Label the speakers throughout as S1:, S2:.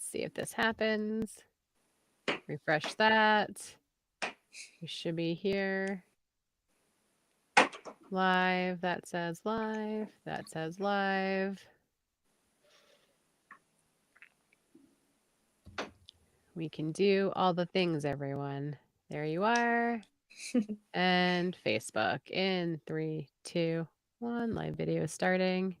S1: see if this happens. Refresh that. We should be here. Live. That says live. That says live. We can do all the things, everyone. There you are. And Facebook in 3, 2, 1. Live video starting.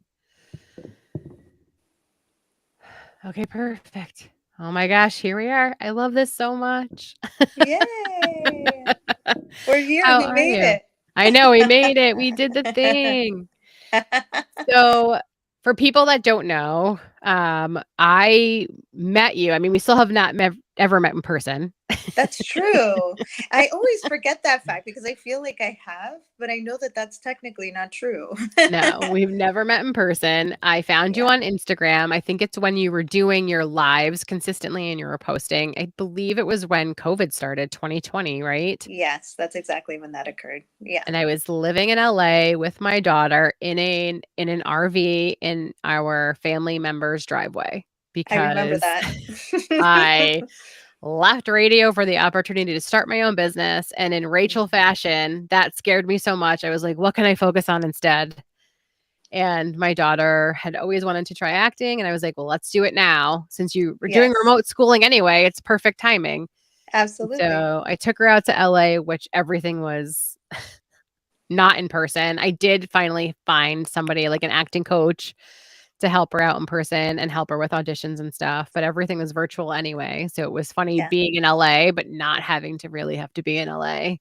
S1: Okay, perfect. Oh my gosh, here we are. I love this so much.
S2: Yay! We're here.
S1: How
S2: We
S1: are
S2: made
S1: you?
S2: it.
S1: I know we made it. We did the thing. So, for people that don't know, I met you. I mean, we still have not ever met in person.
S2: That's true. I always forget that fact because I feel like I have, but I know that that's technically not true.
S1: No, we've never met in person. I found you
S2: Yeah.
S1: on Instagram. I think it's when you were doing your lives consistently and you were posting. I believe it was when COVID started, 2020, right?
S2: Yes, that's exactly when that occurred. Yeah.
S1: And I was living in LA with my daughter in an RV in our family member's driveway
S2: I remember
S1: because
S2: that.
S1: I left radio for the opportunity to start my own business. And in Rachel
S2: Mhm.
S1: fashion, that scared me so much. I was like, what can I focus on instead? And my daughter had always wanted to try acting. And I was like, well, let's do it now. Since you were doing
S2: Yes,
S1: remote schooling anyway, it's perfect timing.
S2: absolutely.
S1: So I took her out to LA, which everything was not in person. I did finally find somebody like an acting coach to help her out in person and help her with auditions and stuff, but everything was virtual anyway. So it was funny
S2: Yeah.
S1: being in LA, but not having to really have to be in LA.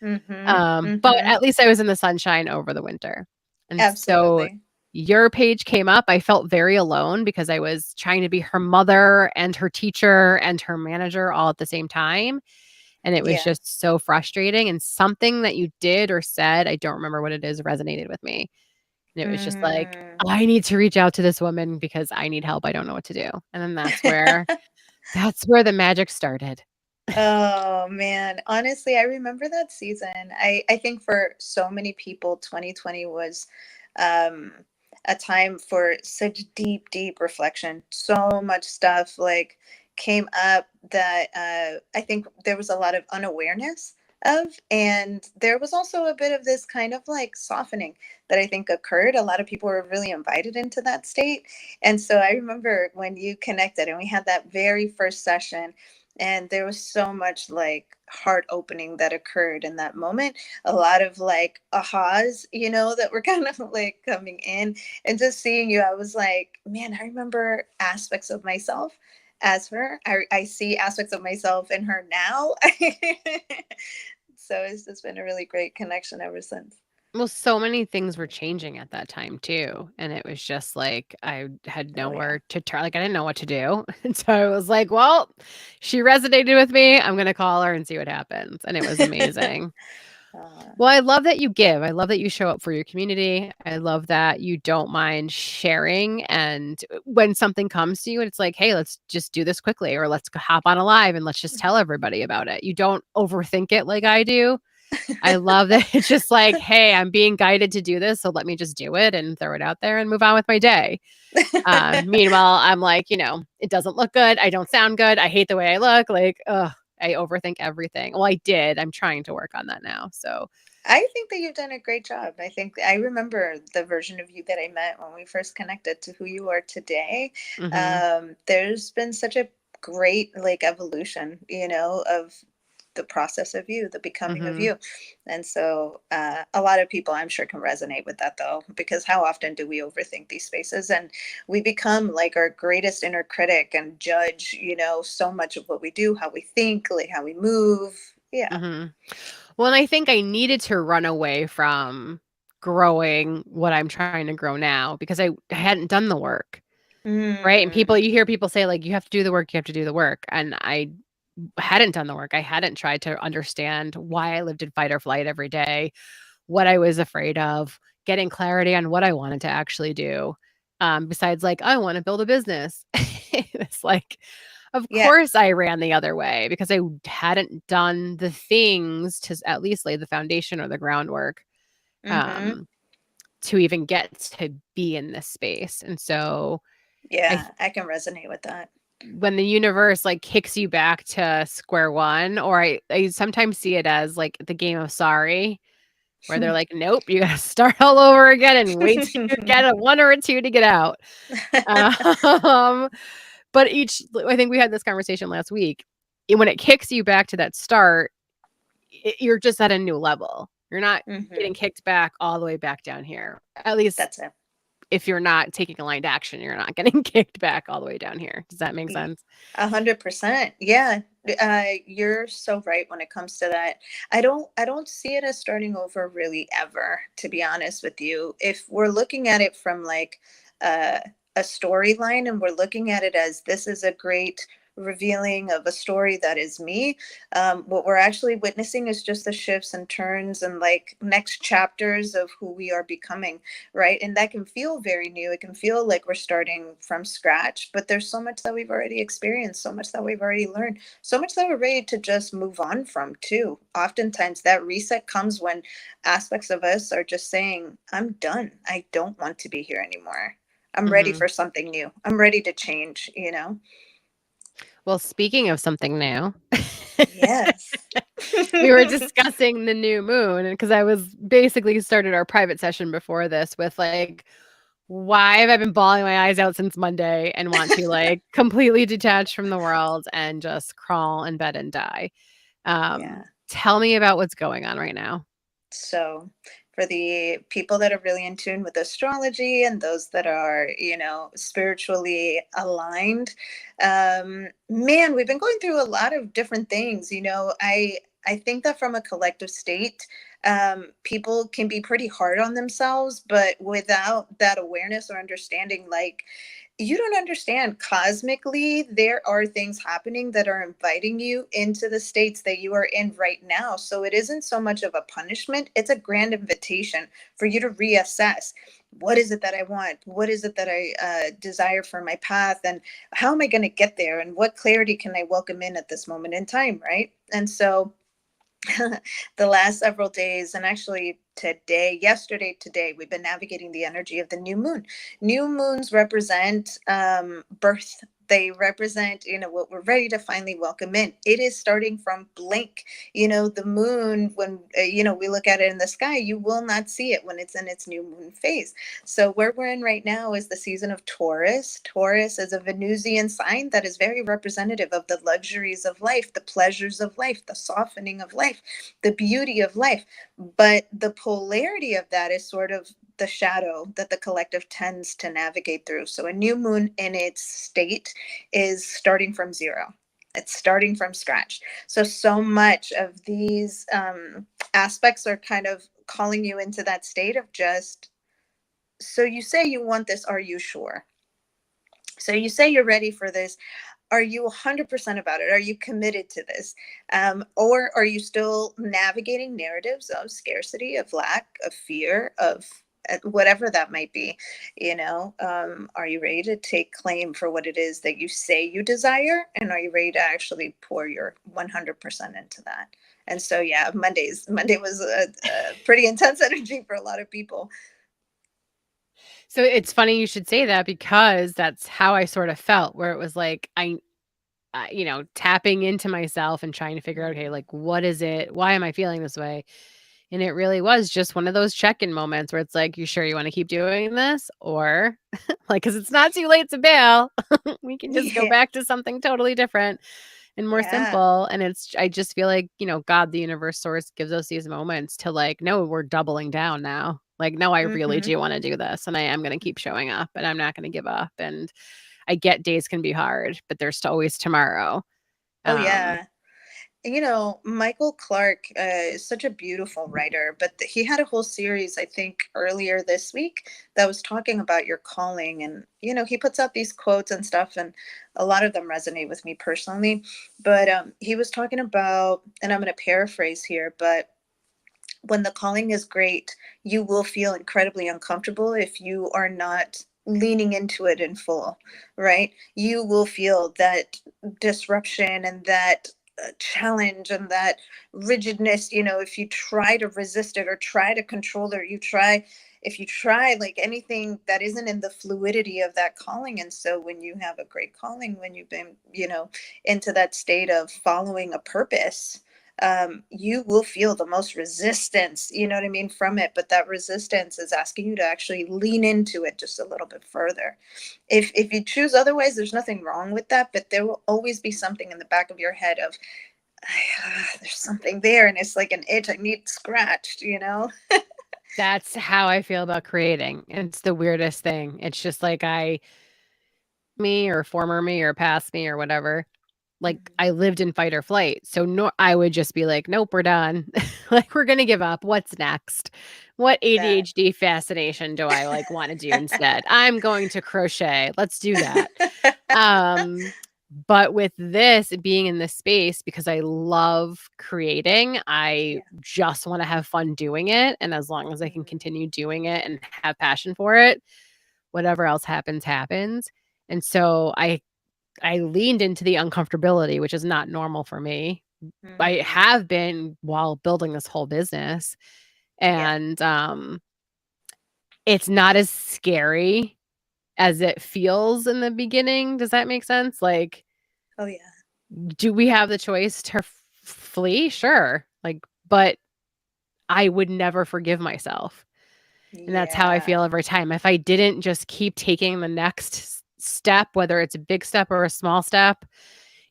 S2: Mhm.
S1: But
S2: Mhm.
S1: at least I was in the sunshine over the winter. And so
S2: Absolutely.
S1: your page came up. I felt very alone because I was trying to be her mother and her teacher and her manager all at the same time. And it was
S2: Yeah.
S1: just so frustrating. And something that you did or said, I don't remember what it is, resonated with me. And it was just like,
S2: Mm.
S1: I need to reach out to this woman because I need help. I don't know what to do. And then that's where the magic started.
S2: Oh man, honestly, I remember that season. I think for so many people, 2020 was um a time for such deep reflection. So much stuff like came up that I think there was a lot of unawareness of, and there was also a bit of this kind of like softening that I think occurred. A lot of people were really invited into that state. And so I remember when you connected and we had that very first session, and there was so much like heart opening that occurred in that moment, a lot of like ahas, that were kind of like coming in, and just seeing you, I was like, man, I remember aspects of myself as her. I see aspects of myself in her now. So it's just been a really great connection ever since.
S1: Well, so many things were changing at that time too. And it was just like I had
S2: Oh yeah.
S1: nowhere to turn. Like I didn't know what to do. And so I was like, well, she resonated with me. I'm gonna call her and see what happens. And it was amazing.
S2: uh,
S1: Well, I love that you give. I love that you show up for your community. I love that you don't mind sharing. And when something comes to you, it's like, hey, let's just do this quickly, or let's hop on a live and let's just tell everybody about it. You don't overthink it like I do. I love that it's just like, hey, I'm being guided to do this. So let me just do it and throw it out there and move on with my day. Meanwhile, I'm like, it doesn't look good. I don't sound good. I hate the way I look. Like, ugh, I overthink everything. Well, I did. I'm trying to work on that now. So,
S2: I think that you've done a great job. I think I remember the version of you that I met when we first connected to who you are today.
S1: mhm.
S2: There's been such a great like evolution, of the process of you, the becoming of
S1: Mhm.
S2: you. And so a lot of people I'm sure can resonate with that though, because how often do we overthink these spaces, and we become like our greatest inner critic and judge, so much of what we do, how we think, like how we move. Yeah.
S1: Mhm. Well, and I think I needed to run away from growing what I'm trying to grow now because I hadn't done the work, right? And
S2: Mm.
S1: you hear people say like you have to do the work, you have to do the work, and I hadn't done the work. I hadn't tried to understand why I lived in fight or flight every day, what I was afraid of, getting clarity on what I wanted to actually do. Besides, like, I want to build a business. It's like, of
S2: Yeah.
S1: course, I ran the other way because I hadn't done the things to at least lay the foundation or the groundwork
S2: Mm-hmm.
S1: um, to even get to be in this space. And so I
S2: Yeah, I can resonate with that.
S1: when the universe like kicks you back to square one, or I sometimes see it as like the game of sorry, where they're like, nope, you gotta start all over again and wait till you get a one or a two to get out. Um, but I think we had this conversation last week. When it kicks you back to that start, you're just at a new level. You're not getting
S2: Hmm.
S1: kicked back all the way back down here. At least
S2: That's it.
S1: if you're not taking aligned action, you're not getting kicked back all the way down here. Does that make sense?
S2: 100%. Yeah. You're so right when it comes to that. I don't see it as starting over really ever, to be honest with you. If we're looking at it from like uh, a storyline, and we're looking at it as this is a great revealing of a story that is me, what we're actually witnessing is just the shifts and turns and like next chapters of who we are becoming, right? And that can feel very new. It can feel like we're starting from scratch, but there's so much that we've already experienced, so much that we've already learned, so much that we're ready to just move on from, too. Oftentimes, that reset comes when aspects of us are just saying, I'm done. I don't want to be here anymore. I'm ready
S1: Mhm.
S2: for something new. I'm ready to change, you know?
S1: Well, speaking of something new,
S2: Yes.
S1: we were discussing the new moon, because I was basically started our private session before this with like, why have I been bawling my eyes out since Monday and want to like completely detach from the world and just crawl in bed and die?
S2: Yeah.
S1: Tell me about what's going on right now.
S2: So, for the people that are really in tune with astrology and those that are, spiritually aligned, man, we've been going through a lot of different things. I think that from a collective state, people can be pretty hard on themselves, but without that awareness or understanding, like, you don't understand cosmically there are things happening that are inviting you into the states that you are in right now. So it isn't so much of a punishment, it's a grand invitation for you to reassess, what is it that I want, what is it that I desire for my path, and how am I going to get there, and what clarity can I welcome in at this moment in time, right? And so the last several days, and actually yesterday, today, we've been navigating the energy of the new moon. New moons represent birth. They represent, what we're ready to finally welcome in. It is starting from blank. The moon, when, we look at it in the sky, you will not see it when it's in its new moon phase. So where we're in right now is the season of Taurus. Taurus is a Venusian sign that is very representative of the luxuries of life, the pleasures of life, the softening of life, the beauty of life. But the polarity of that is sort of the shadow that the collective tends to navigate through. So a new moon in its state is starting from zero. It's starting from scratch. So much of these aspects are kind of calling you into that state of just, so you say you want this, are you sure? So you say you're ready for this, are you 100% about it? Are you committed to this? Or are you still navigating narratives of scarcity, of lack, of fear, of whatever that might be? Are you ready to take claim for what it is that you say you desire? And are you ready to actually pour your 100% into that? And so, yeah, Monday was a pretty intense energy for a lot of people.
S1: So it's funny you should say that, because that's how I sort of felt, where it was like tapping into myself and trying to figure out, okay,
S2: Mhm.
S1: like, what is it? Why am I feeling this way? And it really was just one of those check-in moments where it's like, you sure you want to keep doing this? Or like, because it's not too late to bail. We can just go
S2: Yeah.
S1: back to something totally different and more
S2: Yeah.
S1: simple. And I just feel like, God, the universe source gives us these moments to like, no, we're doubling down now. Like, no, I really
S2: Hmm.
S1: do want to do this. And I am going to keep showing up, and I'm not going to give up. And I get days can be hard, but there's always tomorrow.
S2: Oh,
S1: Um,
S2: yeah. Michael Clark is such a beautiful writer, but he had a whole series, I think, earlier this week that was talking about your calling. And, he puts out these quotes and stuff, and a lot of them resonate with me personally. But he was talking about, and I'm going to paraphrase here, but when the calling is great, you will feel incredibly uncomfortable if you are not leaning into it in full, right? You will feel that disruption and that challenge and that rigidness. If you try to resist it or try to control it, you try. if you try like anything that isn't in the fluidity of that calling. And so when you have a great calling, when you've been, into that state of following a purpose, you will feel the most resistance, you know what I mean, from it. But that resistance is asking you to actually lean into it just a little bit further. If you choose otherwise, there's nothing wrong with that, but there will always be something in the back of your head of, there's something there, and it's like an itch I need scratched,
S1: That's how I feel about creating. It's the weirdest thing. It's just like me or former me or past me or whatever. Like
S2: Mhm.
S1: I lived in fight or flight. So no, I would just be like, nope, we're done. Like we're gonna give up. What's next? What
S2: That.
S1: ADHD fascination do I like want to do instead? I'm going to crochet. Let's do that. Um, but with this being in this space, because I love creating, I
S2: Yeah.
S1: just want to have fun doing it. And as long as I can
S2: Mhm.
S1: continue doing it and have passion for it, whatever else happens, happens. And so I leaned into the uncomfortability, which is not normal for me. I
S2: Mhm.
S1: have been while building this whole business.
S2: Yeah.
S1: And it's not as scary as it feels in the beginning. Does that make sense? Like,
S2: Oh yeah.
S1: do we have the choice to flee? Sure. Like, but I would never forgive myself. And that's how I
S2: Yeah.
S1: feel every time. If I didn't just keep taking the next step, whether it's a big step or a small step,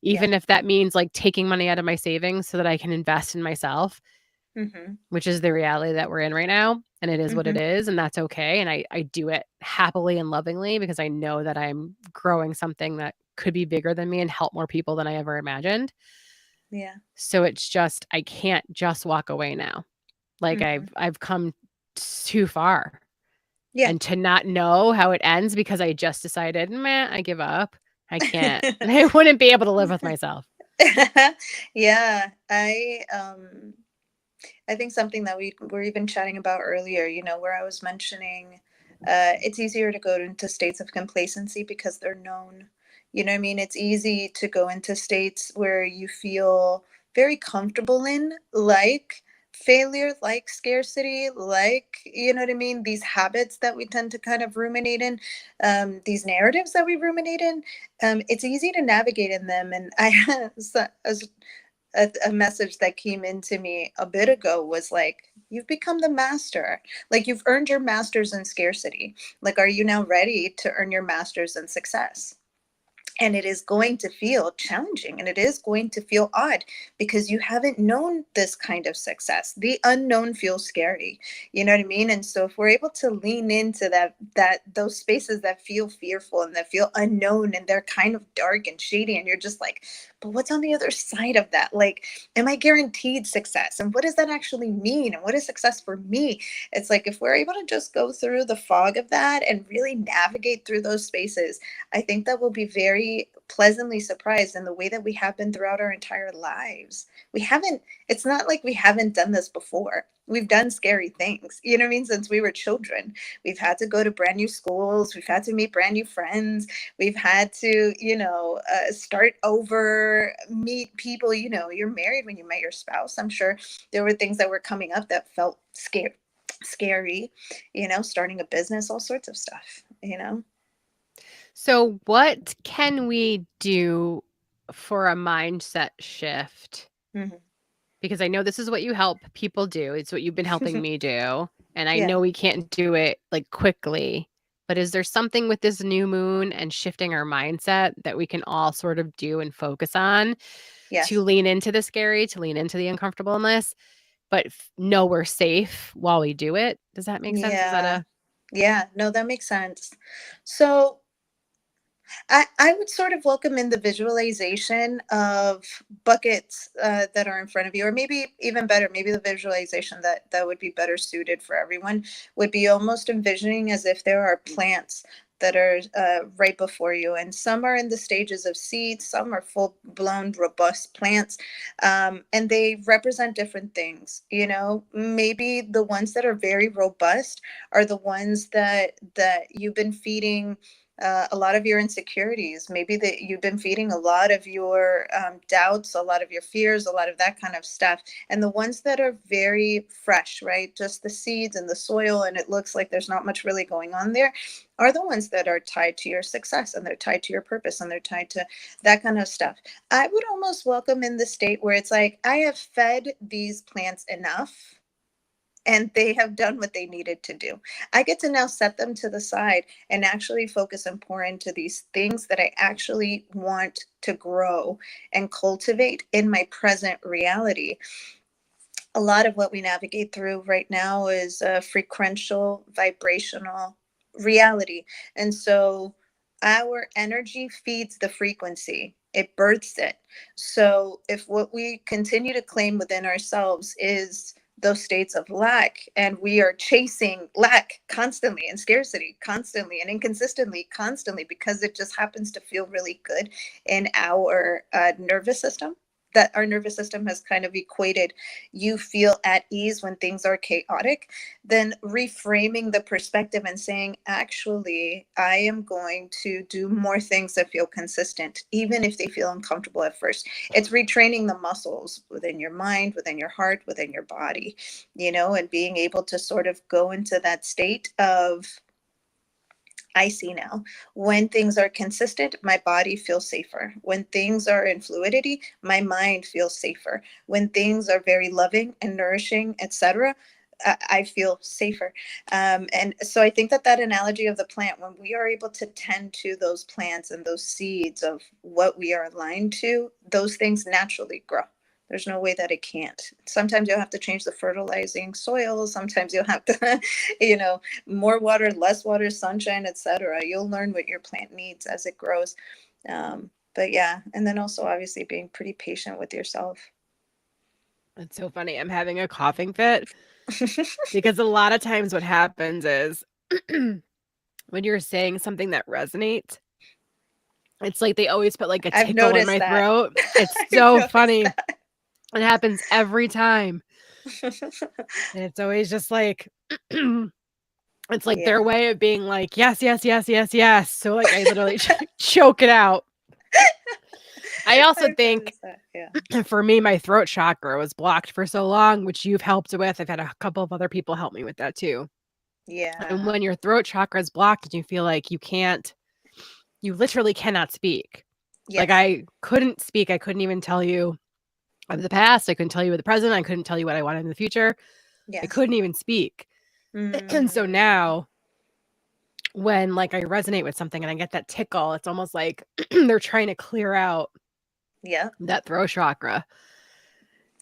S2: Yeah.
S1: even if that means like taking money out of my savings so that I can invest in myself,
S2: Mhm.
S1: which is the reality that we're in right now. And it is what it
S2: Mhm.
S1: is. And that's okay. And I do it happily and lovingly because I know that I'm growing something that could be bigger than me and help more people than I ever imagined.
S2: Yeah.
S1: So it's just I can't just walk away now. Like
S2: Mhm.
S1: I've come too far.
S2: Yeah.
S1: And to not know how it ends because I just decided, "Meh, I give up." I can't. I wouldn't be able to live with myself.
S2: Yeah. I think something that we were even chatting about earlier, where I was mentioning, it's easier to go into states of complacency because they're known. You know what I mean? It's easy to go into states where you feel very comfortable in, like failure, like scarcity, like, you know what I mean? These habits that we tend to kind of ruminate in, these narratives that we ruminate in. It's easy to navigate in them. And a message that came into me a bit ago was like, you've become the master, like you've earned your masters in scarcity, like are you now ready to earn your masters in success? And it is going to feel challenging and it is going to feel odd because you haven't known this kind of success. The unknown feels scary, you know what I mean? And so if we're able to lean into that those spaces that feel fearful and that feel unknown and they're kind of dark and shady, and you're just like, but what's on the other side of that? Like, am I guaranteed success, and what does that actually mean, and what is success for me? It's like if we're able to just go through the fog of that and really navigate through those spaces, I think that we'll be very pleasantly surprised in the way that we have been throughout our entire lives. We haven't, it's not like we haven't done this before. We've done scary things, you know what I mean? Since we were children, we've had to go to brand new schools, we've had to meet brand new friends, we've had to, start over, meet people. You're married when you met your spouse. I'm sure there were things that were coming up that felt scary, starting a business, all sorts of stuff.
S1: So what can we do for a mindset shift?
S2: Mhm.
S1: Because I know this is what you help people do. It's what you've been helping me do. And I
S2: Yeah.
S1: know we can't do it like quickly. But is there something with this new moon and shifting our mindset that we can all sort of do and focus on to
S2: Yes.
S1: lean into the scary, to lean into the uncomfortableness, but know we're safe while we do it? Does that make sense? Is that
S2: Yeah.
S1: a
S2: Yeah. No, that makes sense. So I would sort of welcome in the visualization of buckets that are in front of you, or maybe even better, maybe the visualization that would be better suited for everyone would be almost envisioning as if there are plants that are right before you, and some are in the stages of seeds, some are full blown robust plants, and they represent different things. Maybe the ones that are very robust are the ones that you've been feeding a lot of your insecurities, maybe that you've been feeding a lot of your doubts, a lot of your fears, a lot of that kind of stuff. And the ones that are very fresh, right? Just the seeds and the soil, and it looks like there's not much really going on there, are the ones that are tied to your success, and they're tied to your purpose, and they're tied to that kind of stuff. I would almost welcome in the state where it's like, I have fed these plants enough and they have done what they needed to do. I get to now set them to the side and actually focus and pour into these things that I actually want to grow and cultivate in my present reality. A lot of what we navigate through right now is a frequential, vibrational reality. And so our energy feeds the frequency, it births it. So if what we continue to claim within ourselves is those states of lack, and we are chasing lack constantly and scarcity constantly and inconsistently constantly because it just happens to feel really good in our nervous system, that our nervous system has kind of equated you feel at ease when things are chaotic, then reframing the perspective and saying, actually, I am going to do more things that feel consistent, even if they feel uncomfortable at first. It's retraining the muscles within your mind, within your heart, within your body, and being able to sort of go into that state of, I see now. When things are consistent, my body feels safer. When things are in fluidity, my mind feels safer. When things are very loving and nourishing, etc., I feel safer. And so I think that that analogy of the plant, when we are able to tend to those plants and those seeds of what we are aligned to, those things naturally grow. There's no way that it can't. Sometimes you'll have to change the fertilizing soil. Sometimes you'll have to, more water, less water, sunshine, etc. You'll learn what your plant needs as it grows. But yeah, and then also obviously being pretty patient with yourself.
S1: It's so funny. I'm having a coughing fit because a lot of times what happens is when you're saying something that resonates, it's like they always put like a
S2: I've
S1: tickle in
S2: noticed
S1: my
S2: that.
S1: throat. It's
S2: I've
S1: so
S2: noticed
S1: funny. It happens every time.
S2: that.
S1: And it's always just like it's like
S2: Yeah,
S1: their way of being like, yes, yes, yes, yes, yes. So like I literally choke it out. I also
S2: I've
S1: think
S2: noticed that. Yeah.
S1: for me, my throat chakra was blocked for so long, which you've helped with. I've had a couple of other people help me with that too. And
S2: Yeah.
S1: when your throat chakra is blocked and you feel like you literally cannot speak. Like
S2: Yes.
S1: I couldn't speak. I couldn't even tell you of the past. I couldn't tell you of the present. I couldn't tell you what I wanted in the future. I
S2: Yes.
S1: couldn't even speak. And so
S2: Mm.
S1: now when like I resonate with something and I get that tickle, it's almost like they're trying to clear out
S2: Yeah.
S1: that throat chakra,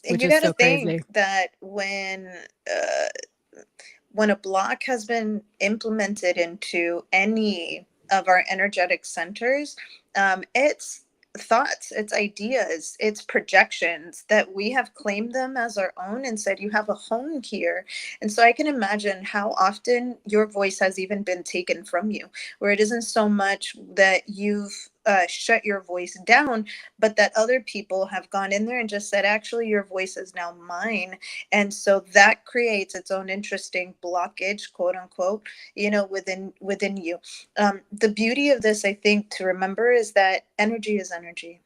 S2: And
S1: which
S2: you
S1: is
S2: got to
S1: so crazy.
S2: think that when a block has been implemented into any of our energetic centers, it's thoughts, it's ideas, it's projections that we have claimed them as our own and said, you have a home here. And so I can imagine how often your voice has even been taken from you, where it isn't so much that you've shut your voice down, but that other people have gone in there and just said, actually, your voice is now mine. And so that creates its own interesting blockage, quote unquote, within you. The beauty of this, I think, to remember is that energy is energy,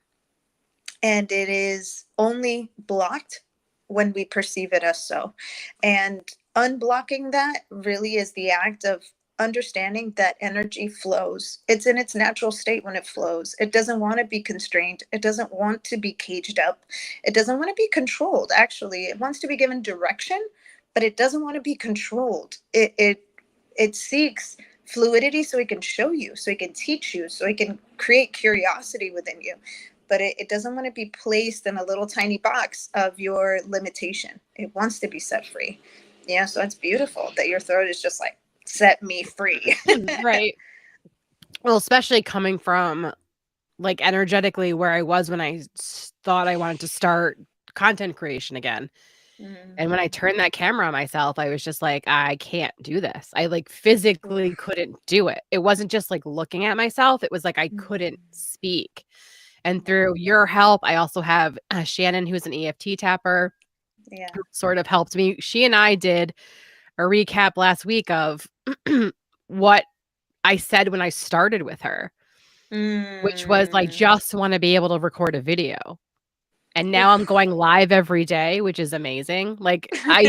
S2: and it is only blocked when we perceive it as so. And unblocking that really is the act of understanding that energy flows. It's in its natural state when it flows. It doesn't want to be constrained. It doesn't want to be caged up. It doesn't want to be controlled, actually. It wants to be given direction, but it doesn't want to be controlled. It seeks fluidity so it can show you, so it can teach you, so it can create curiosity within you, but it doesn't want to be placed in a little tiny box of your limitation. It wants to be set free. Yeah, so it's beautiful that your throat is just like, set me free.
S1: Right. Well, especially coming from like energetically where I was when I thought I wanted to start content creation again. And when I
S2: Mm.
S1: turned that camera on myself, I was just like, I can't do this. I like physically
S2: Oof.
S1: couldn't do it. It wasn't just like looking at myself, it was like I couldn't
S2: Mm.
S1: speak. And through
S2: Wow.
S1: your help, I also have Shannon, who's an EFT tapper,
S2: Yeah.
S1: who sort of helped me. She and I did a recap last week of what I said when I started with her, which was I
S2: Mm.
S1: just want to be able to record a video. And now I'm
S2: Oof.
S1: going live every day, which is amazing. Like I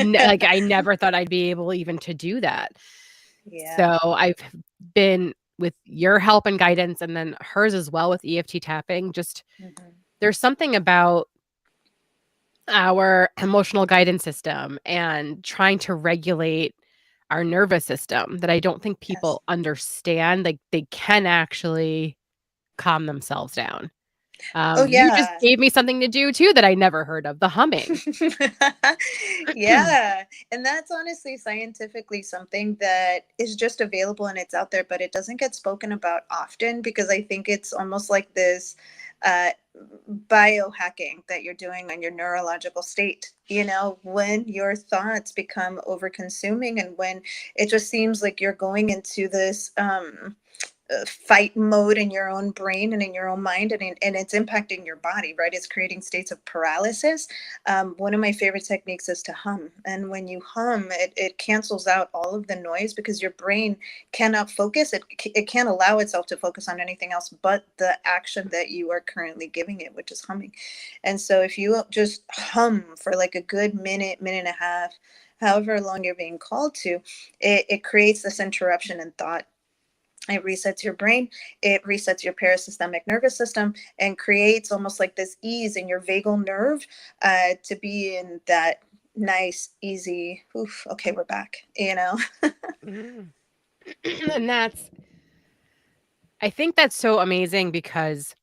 S1: never thought I'd be able even to do that.
S2: Yeah.
S1: So I've been with your help and guidance and then hers as well with EFT tapping. Just
S2: Mhm.
S1: there's something about our emotional guidance system and trying to regulate our nervous system that I don't think
S2: Yes.
S1: people understand. Like they can actually calm themselves down.
S2: Oh,
S1: You just
S2: yeah.
S1: gave me something to do too that I never heard of, the humming.
S2: Yeah, and that's honestly scientifically something that is just available and it's out there, but it doesn't get spoken about often because I think it's almost like this uh, biohacking that you're doing on your neurological state. You know, when your thoughts become over consuming and when it just seems like you're going into this fight mode in your own brain and in your own mind, and it's impacting your body, right? It's creating states of paralysis. One of my favorite techniques is to hum, and when you hum, it cancels out all of the noise because your brain cannot focus. It can't allow itself to focus on anything else but the action that you are currently giving it, which is humming. And so if you just hum for like a good minute, minute and a half, however long you're being called to, it creates this interruption in thought. It resets your brain, it resets your parasystemic nervous system, and creates almost like this ease in your vagal nerve to be in that nice, easy, oof, okay, we're back, you know?
S1: Mm. And I think that's so amazing because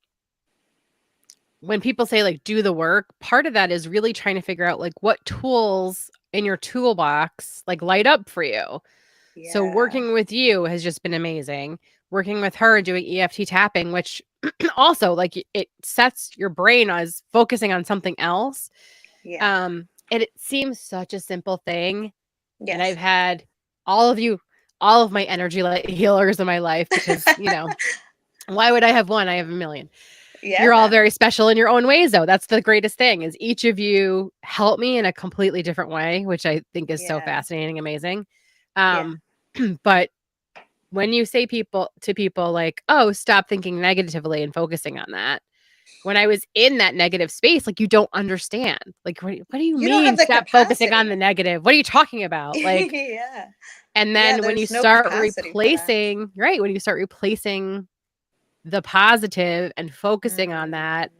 S1: when people say like do the work, part of that is really trying to figure out like what tools in your toolbox like light up for you. So
S2: Yeah.
S1: working with you has just been amazing. Working with her doing EFT tapping, which also like it sets your brain as focusing on something else.
S2: Yeah.
S1: And it seems such a simple thing. And I've
S2: Yes.
S1: had all of you, all of my energy light healers in my life because, why would I have one? I have a million. You're all
S2: Yeah.
S1: very special in your own ways, though. That's the greatest thing is each of you help me in a completely different way, which I think is so
S2: Yeah.
S1: fascinating, amazing.
S2: Yeah.
S1: Um, but when you say people like, "Oh, stop thinking negatively and focusing on that." When I was in that negative space, like you don't understand. Like, what do you
S2: You don't have
S1: mean
S2: the
S1: stop focusing on the
S2: capacity.
S1: negative? What are you talking about? Like,
S2: Yeah.
S1: and
S2: Yeah,
S1: then when you
S2: there's no
S1: start
S2: capacity for that.
S1: replacing, right, when you start replacing the positive and focusing on
S2: Mm.
S1: that,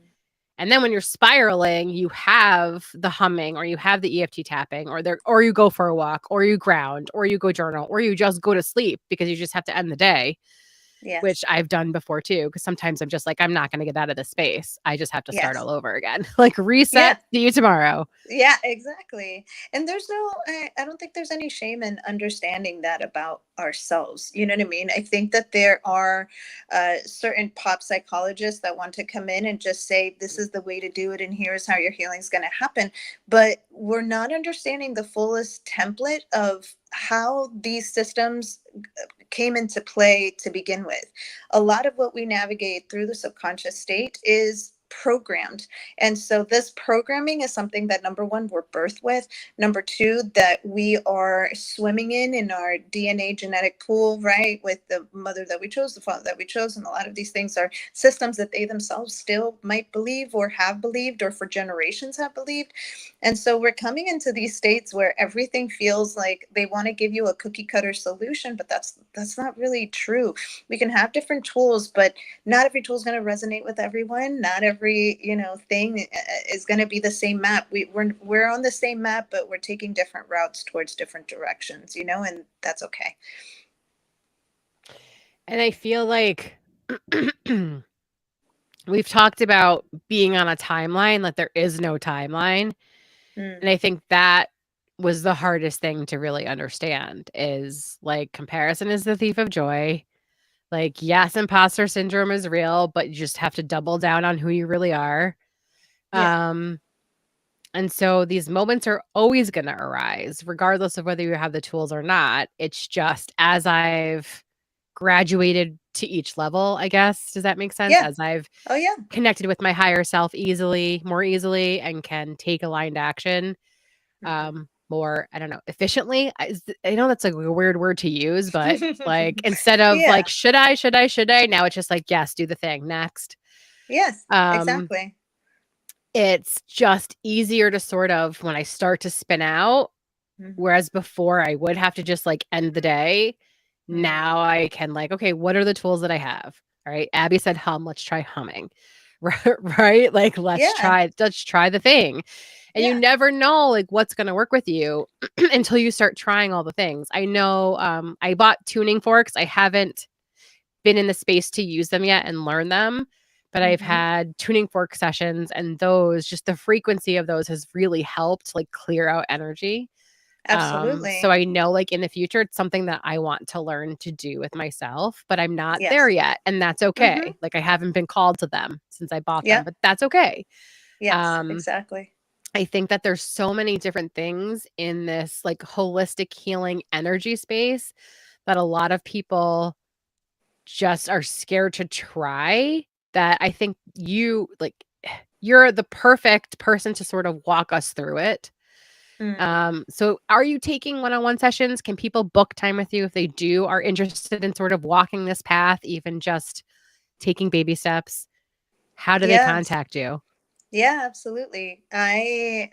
S1: and then when you're spiraling, you have the humming or you have the EFT tapping or you go for a walk or you ground or you go journal or you just go to sleep because you just have to end the day, which
S2: Yes.
S1: I've done before too. Because sometimes I'm just like, I'm not going to get out of this space. I just have to start
S2: Yes.
S1: all over again. Like
S2: Yeah.
S1: reset, see you tomorrow.
S2: Yeah, exactly. And there's no, I don't think there's any shame in understanding that about ourselves. You know what I mean? I think that there are certain pop psychologists that want to come in and just say, this is the way to do it, and here's how your healing is going to happen. But we're not understanding the fullest template of how these systems came into play to begin with. A lot of what we navigate through the subconscious state is programmed, and so this programming is something that number one, we're birthed with. Number two, that we are swimming in our DNA genetic pool, right? With the mother that we chose, the father that we chose. And a lot of these things are systems that they themselves still might believe or have believed or for generations have believed. And so we're coming into these states where everything feels like they want to give you a cookie cutter solution, but that's not really true. We can have different tools, but not every tool is going to resonate with everyone. Not every thing is going to be the same map. We're on the same map, but we're taking different routes towards different directions, and that's okay.
S1: And I feel like we've talked about being on a timeline, like there is no timeline.
S2: Mm,
S1: And I think that was the hardest thing to really understand is like comparison is the thief of joy. Like, yes, imposter syndrome is real, but you just have to double down on who you really are.
S2: yeah.
S1: Um, and so these moments are always going to arise, regardless of whether you have the tools or not. It's just as I've graduated to each level, I guess. Does that make sense?
S2: Yeah.
S1: As I've
S2: Oh yeah.
S1: connected with my higher self more easily, and can take aligned action.
S2: Hmm.
S1: more, I don't know, efficiently. I know that's like a weird word to use, but like instead of
S2: Yeah.
S1: like, should I? Now it's just like, yes, do the thing next.
S2: Yes,
S1: Um,
S2: exactly.
S1: it's just easier to sort of when I start to spin out,
S2: Mhm.
S1: whereas before I would have to just like end the day.
S2: Mm.
S1: Now I can like, okay, what are the tools that I have? All right. Abby said hum, let's try humming. Right? Like
S2: Yeah,
S1: let's try the thing. And you
S2: yeah.
S1: never know like what's going to work with you until you start trying all the things. I know I bought tuning forks. I haven't been in the space to use them yet and learn them, but I've
S2: Mhm.
S1: had tuning fork sessions, and those, just the frequency of those has really helped like clear out energy. So
S2: Absolutely.
S1: I know like in the future it's something that I want to learn to do with myself, but I'm not there
S2: Yes.
S1: yet, and that's
S2: Mhm.
S1: okay. Like I haven't been called to them since I bought them,
S2: Yep.
S1: but that's okay.
S2: Yes,
S1: Um
S2: exactly.
S1: I think that there's so many different things in this like holistic healing energy space that a lot of people just are scared to try, that I think you're the perfect person to sort of walk us through it.
S2: Mm.
S1: So are you taking one-on-one sessions? Can people book time with you if they are interested in sort of walking this path, even just taking baby steps? How do they
S2: Yes.
S1: contact you?
S2: Yeah, absolutely. I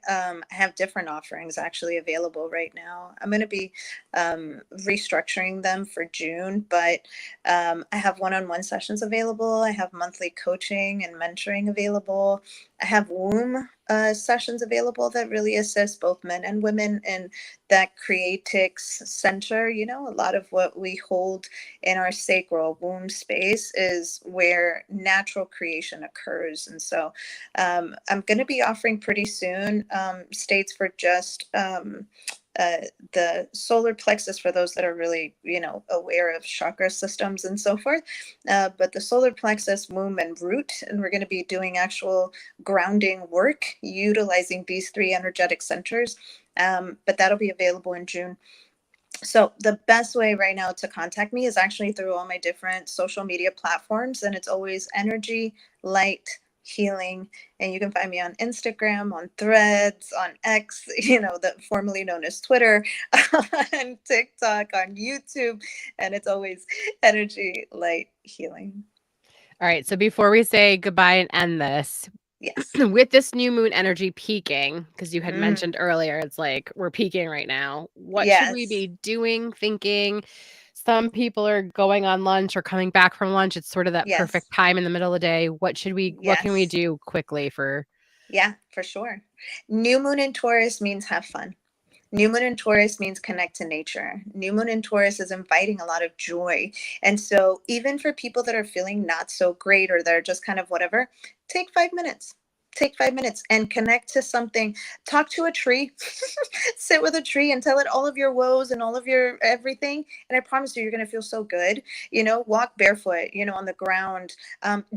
S2: have different offerings actually available right now. I'm going to be restructuring them for June, but I have one-on-one sessions available. I have monthly coaching and mentoring available. I have womb sessions available that really assist both men and women in that creatix center. You know, a lot of what we hold in our sacral womb space is where natural creation occurs. And so I'm going to be offering pretty soon states for just uh, the solar plexus for those that are really, aware of chakra systems and so forth. But the solar plexus, womb, and root, and we're going to be doing actual grounding work utilizing these three energetic centers. But that'll be available in June. So the best way right now to contact me is actually through all my different social media platforms, and it's always energy, light, healing. And you can find me on Instagram, on Threads, on X, that formerly known as Twitter, on TikTok, on YouTube, and it's always energy, light, healing.
S1: All right, so before we say goodbye and end this,
S2: Yes.
S1: with this new moon energy peaking, because you had
S2: Mm,
S1: mentioned earlier, it's like we're peaking right now. What should we
S2: yes.
S1: be doing, thinking? Some people are going on lunch or coming back from lunch. It's sort of that
S2: Yes.
S1: perfect time in the middle of the day. What can we
S2: Yes.
S1: do quickly for?
S2: Yeah, for sure. New moon in Taurus means have fun. New moon in Taurus means connect to nature. New moon in Taurus is inviting a lot of joy. And so, even for people that are feeling not so great or they're just kind of whatever, take 5 minutes. Take 5 minutes and connect to something. Talk to a tree, sit with a tree and tell it all of your woes and all of your everything. And I promise you, you're going to feel so good. Walk barefoot, on the ground,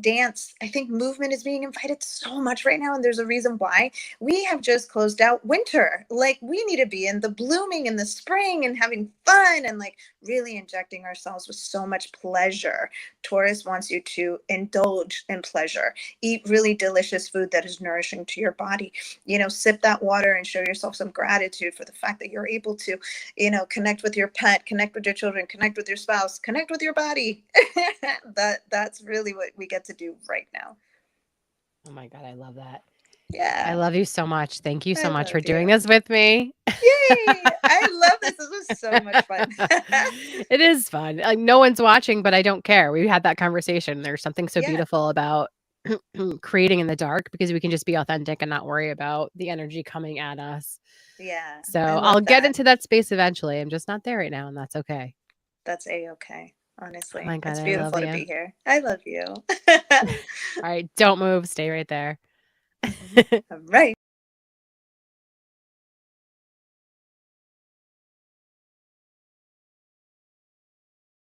S2: dance. I think movement is being invited so much right now. And there's a reason why. We have just closed out winter. Like we need to be in the blooming in the spring and having fun and like really injecting ourselves with so much pleasure. Taurus wants you to indulge in pleasure, eat really delicious food that is nourishing to your body, sip that water and show yourself some gratitude for the fact that you're able to, connect with your pet, connect with your children, connect with your spouse, connect with your body. That's really what we get to do right now.
S1: Oh my God, I love that. I
S2: Yeah,
S1: love you so much. Thank you
S2: I
S1: so much
S2: love
S1: for doing
S2: you.
S1: this with me.
S2: Yay! I love this. This was so much fun.
S1: It is fun. Like no one's watching, but I don't care. We had that conversation. There's something so
S2: Yeah,
S1: beautiful about creating in the dark because we can just be authentic and not worry about the energy coming at us.
S2: yeah,
S1: So
S2: I
S1: I'll
S2: love
S1: get
S2: that.
S1: into that space eventually. I'm just not there right now, and that's okay.
S2: That's a-okay.
S1: Oh my
S2: Honestly,
S1: God,
S2: it's
S1: I love
S2: beautiful to
S1: you.
S2: be here. I love you.
S1: All right, don't move. Stay right there.
S2: All right.